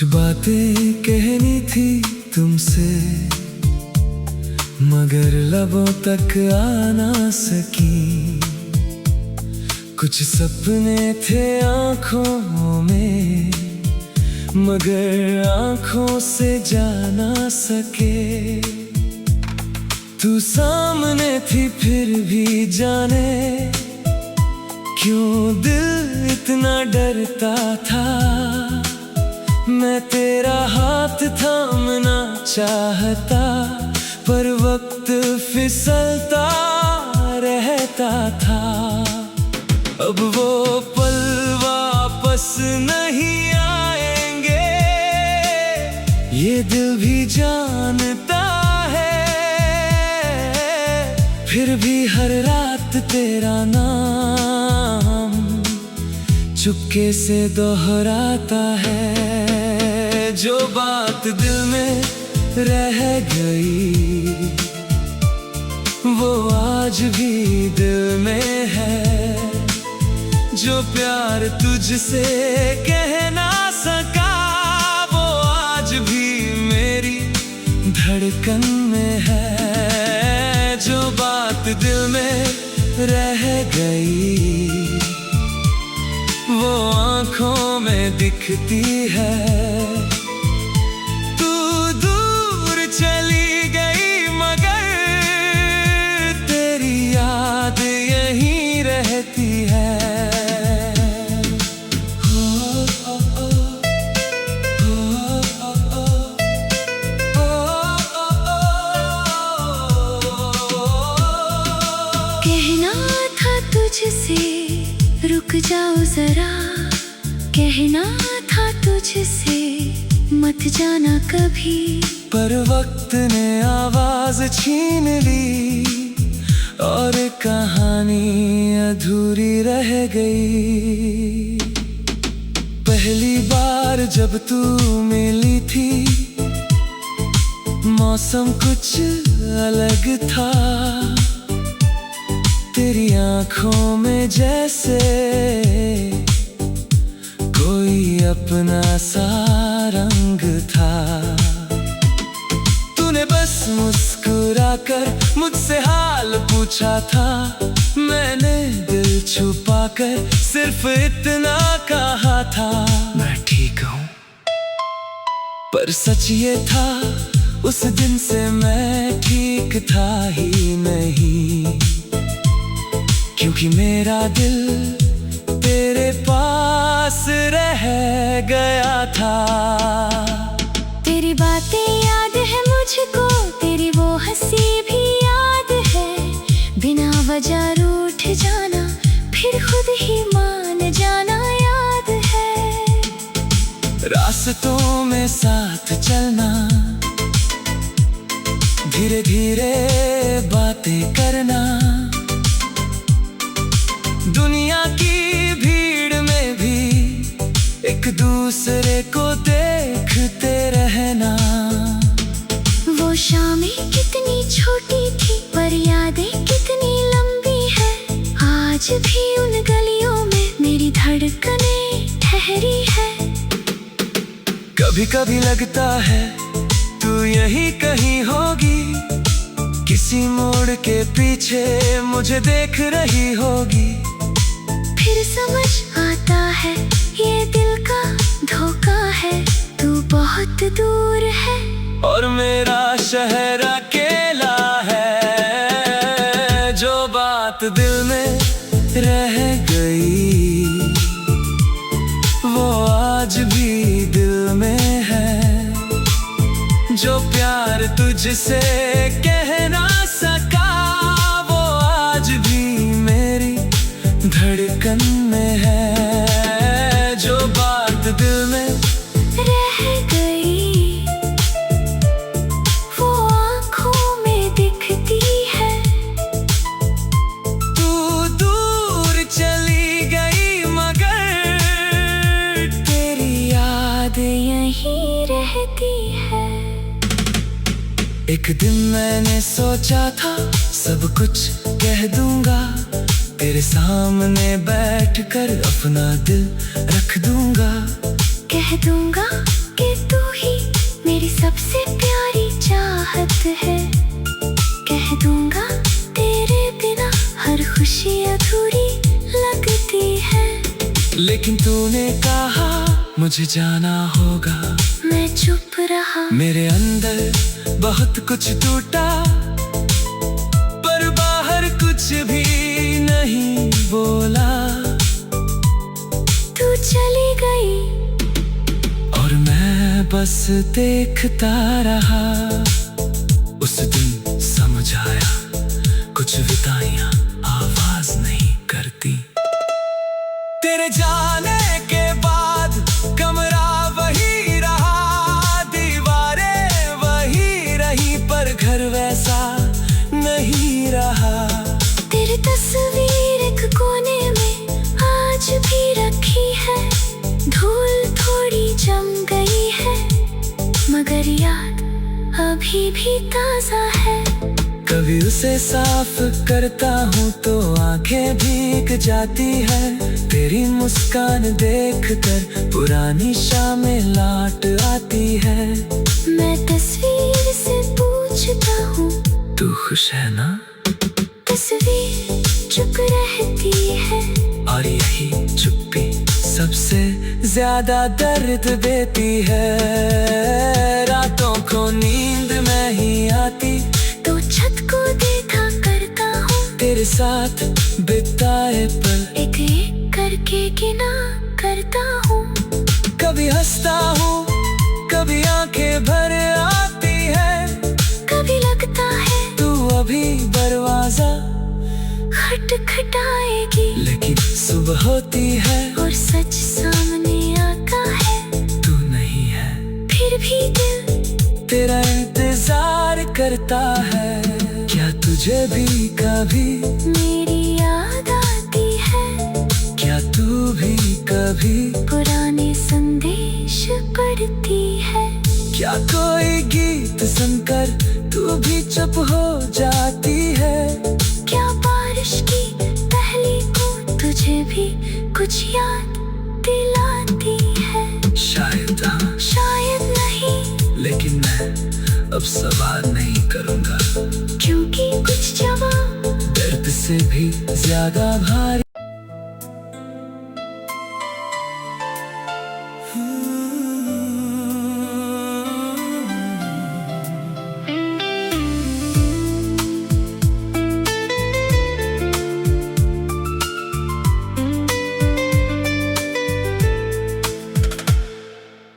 कुछ बातें कहनी थी तुमसे, मगर लबों तक आ ना सकी। कुछ सपने थे आँखों में, मगर आँखों से जा ना सके। तू सामने थी फिर भी जाने क्यों दिल इतना डरता था। मैं तेरा हाथ थामना चाहता, पर वक्त फिसलता रहता था। अब वो पल वापस नहीं आएंगे, ये दिल भी जानता है। फिर भी हर रात तेरा नाम चुपके से दोहराता है। जो बात दिल में रह गई, वो आज भी दिल में है। जो प्यार तुझसे कह ना सका, वो आज भी मेरी धड़कन में है। जो बात दिल में रह गई, वो आँखों में दिखती है। तू दूर चली गई, मगर तेरी याद यहीं रहती है। कहना था तुझसे रुक जाओ जरा, कहना था तुझसे मत जाना कभी। पर वक्त ने आवाज छीन ली, और कहानी अधूरी रह गई। पहली बार जब तू मिली थी, मौसम कुछ अलग था। तेरी आँखों में जैसे कोई अपना सा रंग था। तूने बस मुस्कुराकर मुझसे हाल पूछा था। मैंने दिल छुपाकर सिर्फ इतना कहा था, मैं ठीक हूँ। पर सच ये था, उस दिन से मैं ठीक था ही नहीं। क्योंकि मेरा दिल तेरे पास रह गया था। तेरी बातें याद है मुझको, तेरी वो हंसी भी याद है। बिना वजह रूठ जाना, फिर खुद ही मान जाना याद है। रास्तों में साथ चलना, धीरे धीरे बातें करना। दुनिया की भीड़ में भी एक दूसरे को देखते रहना। वो शामें कितनी छोटी थी, पर यादें कितनी लंबी है। आज भी उन गलियों में मेरी धड़कनें ठहरी है। कभी कभी लगता है तू यहीं कहीं होगी, किसी मोड़ के पीछे मुझे देख रही होगी। फिर समझ आता है ये दिल का धोखा है। तू बहुत दूर है और मेरा शहर अकेला है। जो बात दिल में रह गई, वो आज भी दिल में है। जो प्यार तुझसे कह ना सका, वो आज भी मेरी धड़कन में है। जो बात दिल में रह गई, वो आँखों में दिखती है। तू दूर चली गई, मगर तेरी याद यहीं रहती है। एक दिन मैंने सोचा था सब कुछ कह दूंगा, तेरे सामने बैठकर अपना दिल रख दूंगा। कह दूंगा कि तू ही मेरी सबसे प्यारी चाहत है। कह दूंगा तेरे बिना हर खुशी अधूरी लगती है। लेकिन तूने कहा मुझे जाना होगा, मैं चुप रहा। मेरे अंदर बहुत कुछ टूटा, पर बाहर कुछ भी नहीं बोला। तू चली गई और मैं बस देखता रहा। उस दिन समझ आया कुछ विदाइयां आवाज नहीं करती। तेरे जाने के बाद कमरा वही रहा, दीवारें वही रही, पर घर वैसा नहीं रहा। तेरी तस्वीर एक कोने में आज भी रखी है। धूल थोड़ी जम गई है, मगर याद अभी भी ताजा है। कभी उसे साफ करता हूँ तो आंखें भीग जाती है। तेरी मुस्कान देखकर पुरानी शामें लौट आती है। मैं तस्वीर से पूछता हूँ, तू खुश है ना? तस्वीर चुप रहती है। और यही चुप्पी सबसे ज्यादा दर्द देती है। रातों को नींद नहीं आती तो छत को देखा करता हूँ। तेरे साथ बिताए पल एक एक करके गिना करता हूँ। कभी हंसता हूँ, कभी आंखें भर आती है। कभी लगता है तू अभी दरवाजा खटखटाएगी, लेकिन सुबह होती है और सच सामने आता है। तू नहीं है, फिर भी दिल तेरा इंतजार करता है। क्या तुझे भी कभी मेरी याद आती है? क्या तू भी कभी पुराने संदेश पढ़ती है? क्या कोई गीत सुनकर तू भी चुप हो जाती है? क्या बारिश की पहली बूंद तुझे भी कुछ याद दिलाती है? शायद हाँ, शायद नहीं, लेकिन मैं अब सवाल नहीं करूँगा, क्योंकि कुछ जवाब दर्द से भी ज्यादा भारी।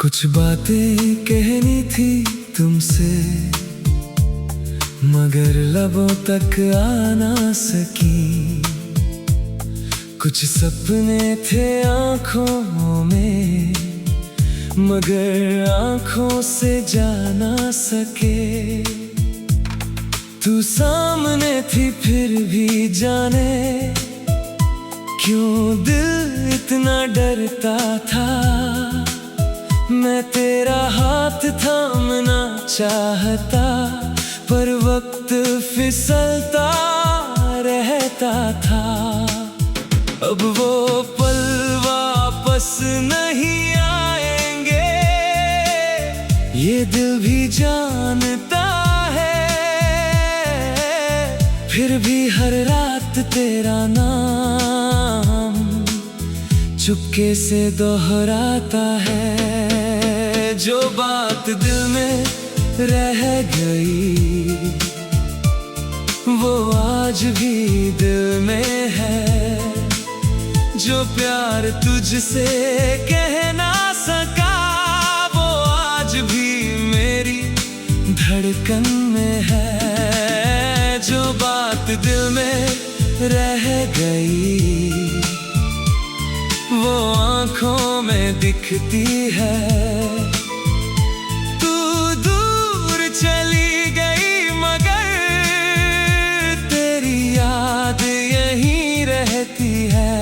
कुछ बातें कहनी थी तुमसे, मगर लबों तक आ ना सकी। कुछ सपने थे आँखों में, मगर आँखों से जा ना सके। तू सामने थी फिर भी जाने क्यों दिल इतना डरता था। मैं तेरा हाथ थामना चाहता, पर वक्त फिसलता रहता था। अब वो पल वापस नहीं आएंगे, ये दिल भी जानता है। फिर भी हर रात तेरा नाम चुपके से दोहराता है। जो बात दिल में रह गई, वो आज भी दिल में है। जो प्यार तुझसे कह ना सका, वो आज भी मेरी धड़कन में है। जो बात दिल में रह गई, वो आँखों में दिखती है। तू दूर चली गई, मगर तेरी याद यहीं रहती है।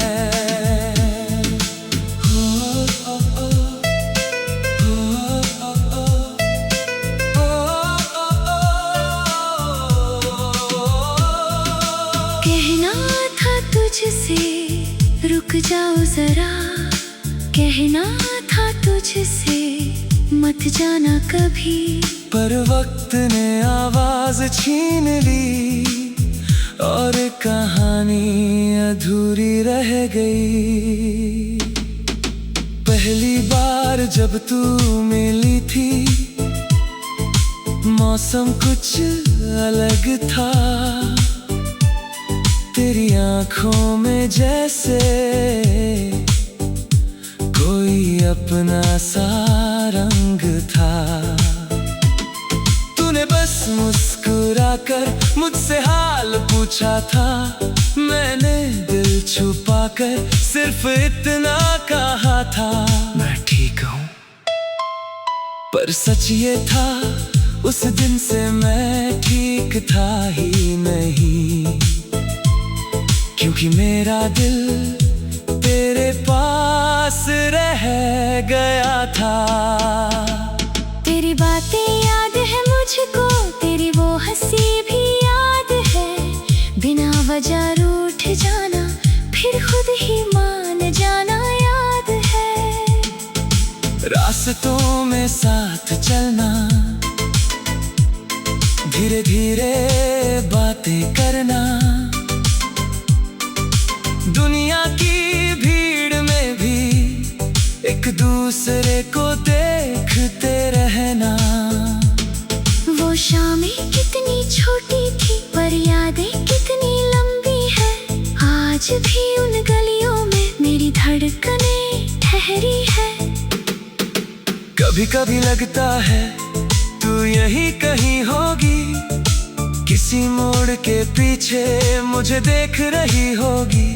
कहना था तुझसे रुक जाओ जरा, कहना था तुझसे मत जाना कभी। पर वक्त ने आवाज छीन ली और कहानी अधूरी रह गई। पहली बार जब तू मिली थी मौसम कुछ अलग था। तेरी आंखों में जैसे कोई अपना सा रंग था। तूने बस मुस्कुराकर मुझसे हाल पूछा था। मैंने दिल छुपाकर सिर्फ इतना कहा था, मैं ठीक हूँ। पर सच ये था उस दिन से मैं ठीक था ही नहीं, क्योंकि मेरा दिल तेरे पास रह गया था। तेरी बातें याद है मुझको, तेरी वो हंसी भी याद है। बिना वजह रूठ जाना फिर खुद ही मान जाना याद है। रास्तों में साथ चलना, धीरे धीरे बातें करना, दुनिया की भीड़ में भी एक दूसरे को देखते रहना। वो शामें कितनी छोटी थी पर यादें कितनी लंबी है। आज भी उन गलियों में मेरी धड़कनें ठहरी है। कभी कभी लगता है तू यहीं कहीं होगी, किसी मोड़ के पीछे मुझे देख रही होगी।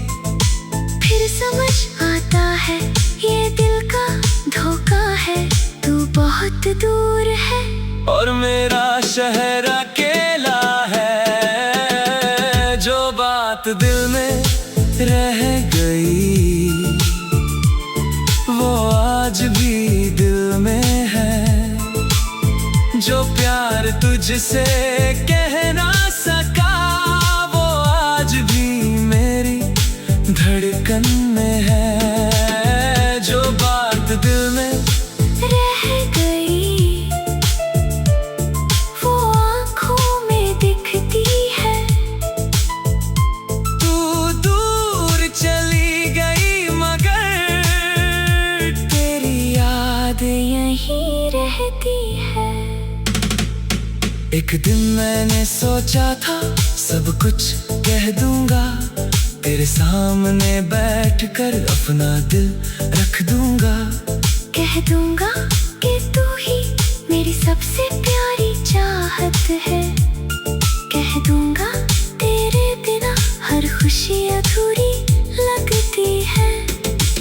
फिर समझ आता है ये दिल का धोखा है, तू बहुत दूर है और मेरा शहर अकेला है। जो बात दिल में रह गई वो आज भी दिल में है। जो प्यार तुझसे कह ना सका वो आज भी मेरी धड़कन में है। जो बात दिल में रह गई वो आँखों में दिखती है। तू दूर चली गई मगर तेरी याद यहीं रहती है। एक दिन मैंने सोचा था सब कुछ कह दूंगा, तेरे सामने बैठकर अपना दिल रख दूंगा। कह दूंगा कि तू ही मेरी सबसे प्यारी चाहत है। कह दूंगा तेरे बिना हर खुशी अधूरी लगती है।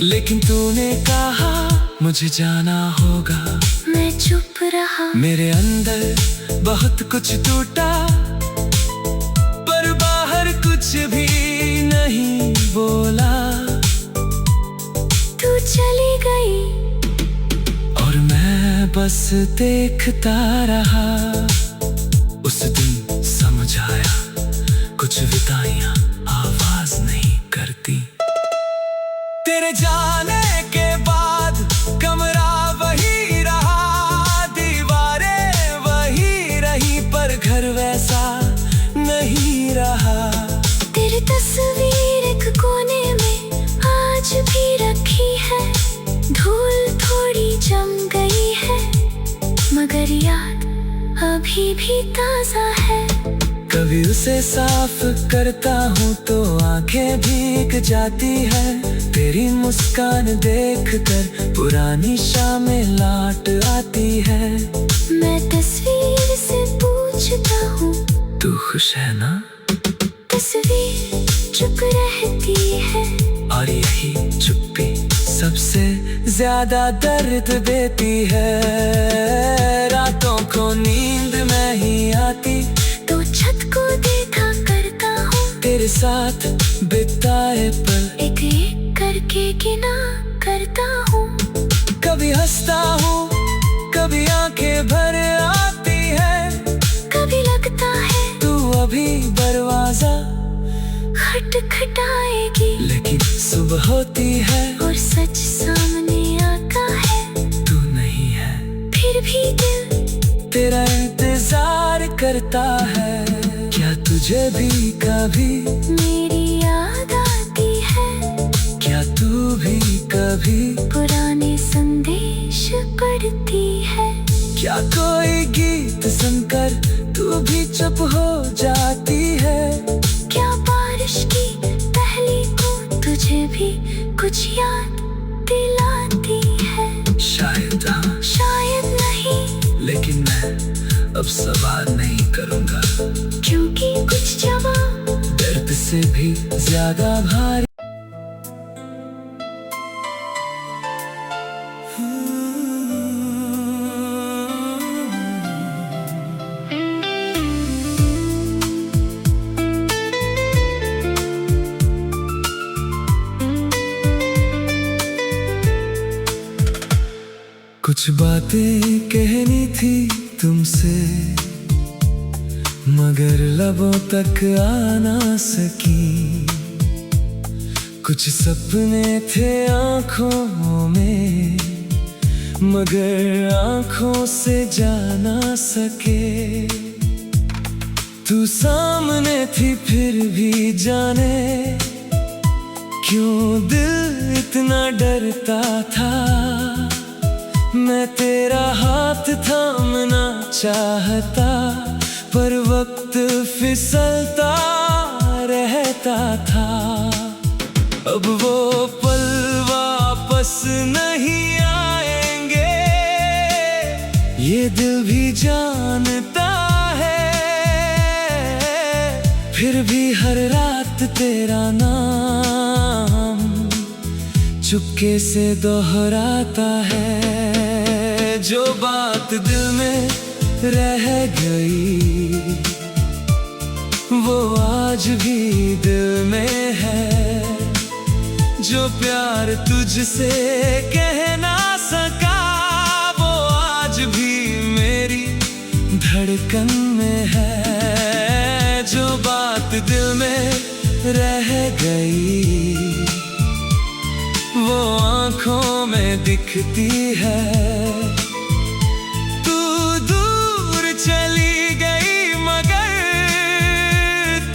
लेकिन तूने कहा मुझे जाना होगा, मैं चुप रहा। मेरे अंदर बहुत कुछ टूटा पर बाहर कुछ भी नहीं बोला। तू चली गई और मैं बस देखता रहा। उस दिन समझ आया कुछ विदाइयां आवाज नहीं करती। तेरे जाने के बाद कमरा वही रहा, दीवारें वही रही पर घर वैसा नहीं रहा। तेरी तस्वीर एक कोने में आज भी रखी है। धूल थोड़ी जम गई है मगर याद अभी भी ताजा है। कभी उसे साफ करता हूँ तो आंखें भीग जाती है। तेरी मुस्कान देखकर पुरानी शामें लौट आती है। मैं तस्वीर से पूछता हूँ तू खुश है ना? तस्वीर चुप रहती है और यही चुप्पी सबसे ज्यादा दर्द देती है। रातों को नींद नहीं आती तो छत को देखा करता हूँ। तेरे साथ बिताए पल एक एक करके गिना करता हूँ। कभी हंसता हूँ कभी आंखें भर आती है। कभी लगता है तू अभी दरवाजा खटखटाएगी, लेकिन सुबह होती है और सच सामने आता है। तू नहीं है। फिर करता है। क्या तुझे भी कभी मेरी याद आती है? क्या तू भी कभी पुराने संदेश पढ़ती है? क्या कोई गीत सुनकर तू भी चुप हो जाती है? क्या बारिश की पहली बूंद तुझे भी कुछ याद दिलाती है? शायद हाँ, शायद नहीं, लेकिन मैं अब सवाल नहीं करूँगा, क्योंकि कुछ जवाब दर्द से भी ज्यादा भारी। कुछ बातें कहनी थी तुमसे, मगर लबों तक आ ना सकी। कुछ सपने थे आँखों में, मगर आँखों से जा ना सके। तू सामने थी फिर भी जाने क्यों दिल इतना डरता था। मैं तेरा हाथ थामना चाहता, पर वक्त फिसलता रहता था। अब वो पल वापस नहीं आएंगे, ये दिल भी जानता है। फिर भी हर रात तेरा नाम चुपके से दोहराता है। जो बात दिल में रह गई, वो आज भी दिल में है। जो प्यार तुझसे कह ना सका, वो आज भी मेरी धड़कन में है। जो बात दिल में रह गई, वो आँखों में दिखती है। तू दूर चली गई, मगर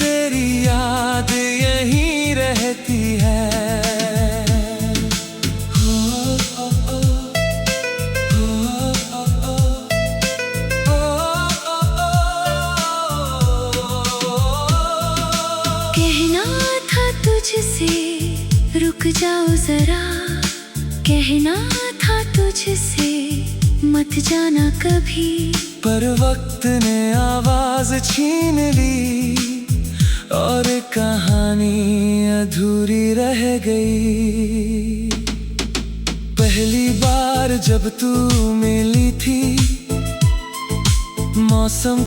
तेरी याद यहीं रहती है। कहना था तुझसे रुक जाओ जरा, कहना था तुझसे मत जाना कभी। पर वक्त ने आवाज छीन ली, और कहानी अधूरी रह गई। पहली बार जब तू मिली थी, मौसम